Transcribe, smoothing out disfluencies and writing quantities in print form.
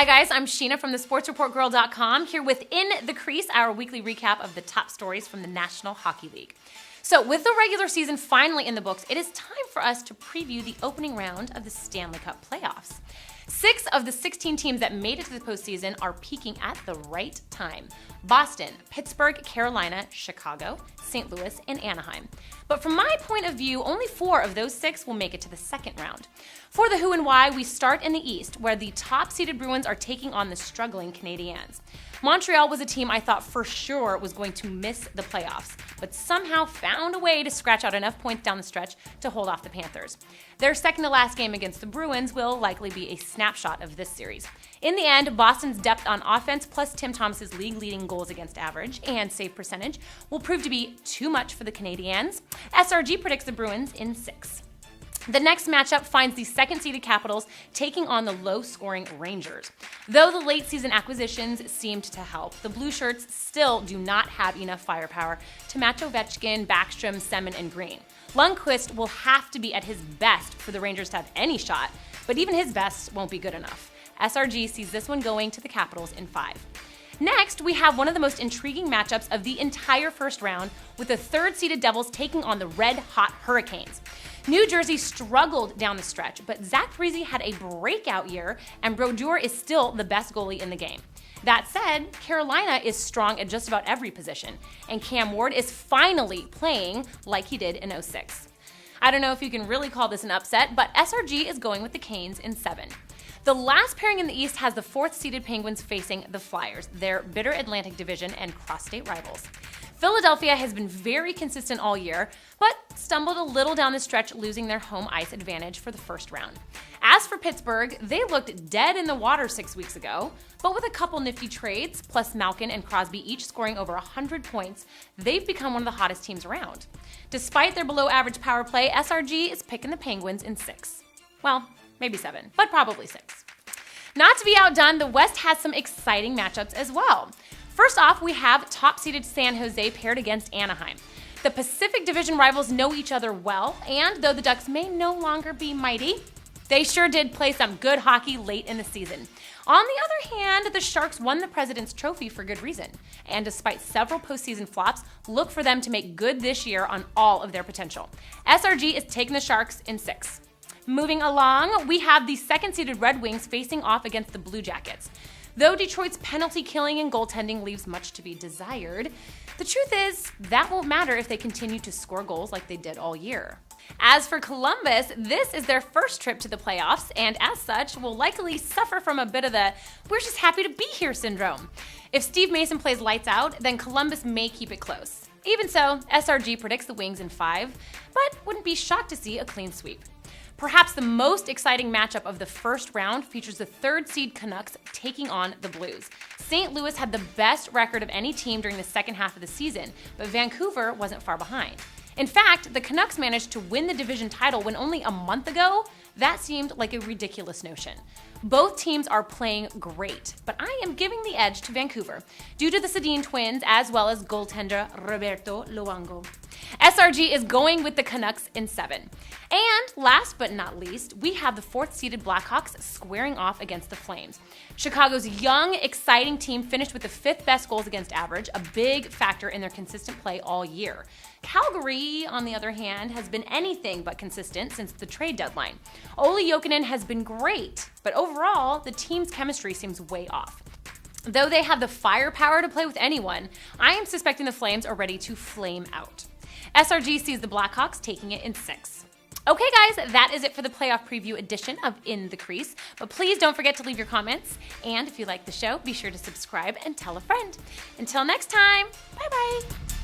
Hi guys, I'm Sheena from thesportsreportgirl.com here with In the Crease, our weekly recap of the top stories from the National Hockey League. So with the regular season finally in the books, it is time for us to preview the opening round of the Stanley Cup playoffs. 6 of the 16 teams that made it to the postseason are peaking at the right time. Boston, Pittsburgh, Carolina, Chicago, St. Louis, and Anaheim. But from my point of view, only 4 of those 6 will make it to the second round. For the who and why, we start in the East, where the top-seeded Bruins are taking on the struggling Canadiens. Montreal was a team I thought for sure was going to miss the playoffs, but somehow found a way to scratch out enough points down the stretch to hold off the Panthers. Their second-to-last game against the Bruins will likely be a snapshot of this series. In the end, Boston's depth on offense plus Tim Thomas's league-leading goals against average and save percentage will prove to be too much for the Canadiens. SRG predicts the Bruins in 6. The next matchup finds the second-seeded Capitals taking on the low-scoring Rangers. Though the late-season acquisitions seemed to help, the Blue Shirts still do not have enough firepower to match Ovechkin, Backstrom, Semin, and Green. Lundqvist will have to be at his best for the Rangers to have any shot, but even his best won't be good enough. SRG sees this one going to the Capitals in 5. Next, we have one of the most intriguing matchups of the entire first round, with the third-seeded Devils taking on the red-hot Hurricanes. New Jersey struggled down the stretch, but Zach Parise had a breakout year, and Brodeur is still the best goalie in the game. That said, Carolina is strong at just about every position, and Cam Ward is finally playing like he did in 06. I don't know if you can really call this an upset, but SRG is going with the Canes in 7. The last pairing in the East has the 4th-seeded Penguins facing the Flyers, their bitter Atlantic division and cross-state rivals. Philadelphia has been very consistent all year, but stumbled a little down the stretch, losing their home ice advantage for the first round. As for Pittsburgh, they looked dead in the water 6 weeks ago, but with a couple nifty trades, plus Malkin and Crosby each scoring over 100 points, they've become one of the hottest teams around. Despite their below-average power play, SRG is picking the Penguins in 6. Well, maybe 7, but probably 6. Not to be outdone, the West has some exciting matchups as well. First off, we have top-seeded San Jose paired against Anaheim. The Pacific Division rivals know each other well, and though the Ducks may no longer be mighty, they sure did play some good hockey late in the season. On the other hand, the Sharks won the President's Trophy for good reason, and despite several postseason flops, look for them to make good this year on all of their potential. SRG is taking the Sharks in 6. Moving along, we have the second-seeded Red Wings facing off against the Blue Jackets. Though Detroit's penalty killing and goaltending leaves much to be desired, the truth is that won't matter if they continue to score goals like they did all year. As for Columbus, this is their first trip to the playoffs, and as such, will likely suffer from a bit of the "we're just happy to be here" syndrome. If Steve Mason plays lights out, then Columbus may keep it close. Even so, SRG predicts the Wings in 5, but wouldn't be shocked to see a clean sweep. Perhaps the most exciting matchup of the first round features the third-seed Canucks taking on the Blues. St. Louis had the best record of any team during the second half of the season, but Vancouver wasn't far behind. In fact, the Canucks managed to win the division title when only a month ago, that seemed like a ridiculous notion. Both teams are playing great, but I am giving the edge to Vancouver due to the Sedin twins as well as goaltender Roberto Luongo. SRG is going with the Canucks in 7. And last but not least, we have the 4th-seeded Blackhawks squaring off against the Flames. Chicago's young, exciting team finished with the 5th best goals against average, a big factor in their consistent play all year. Calgary, on the other hand, has been anything but consistent since the trade deadline. Olli Jokinen has been great, but overall, the team's chemistry seems way off. Though they have the firepower to play with anyone, I am suspecting the Flames are ready to flame out. SRG sees the Blackhawks taking it in 6. Okay guys, that is it for the playoff preview edition of In the Crease, but please don't forget to leave your comments, and if you like the show, be sure to subscribe and tell a friend. Until next time, bye-bye.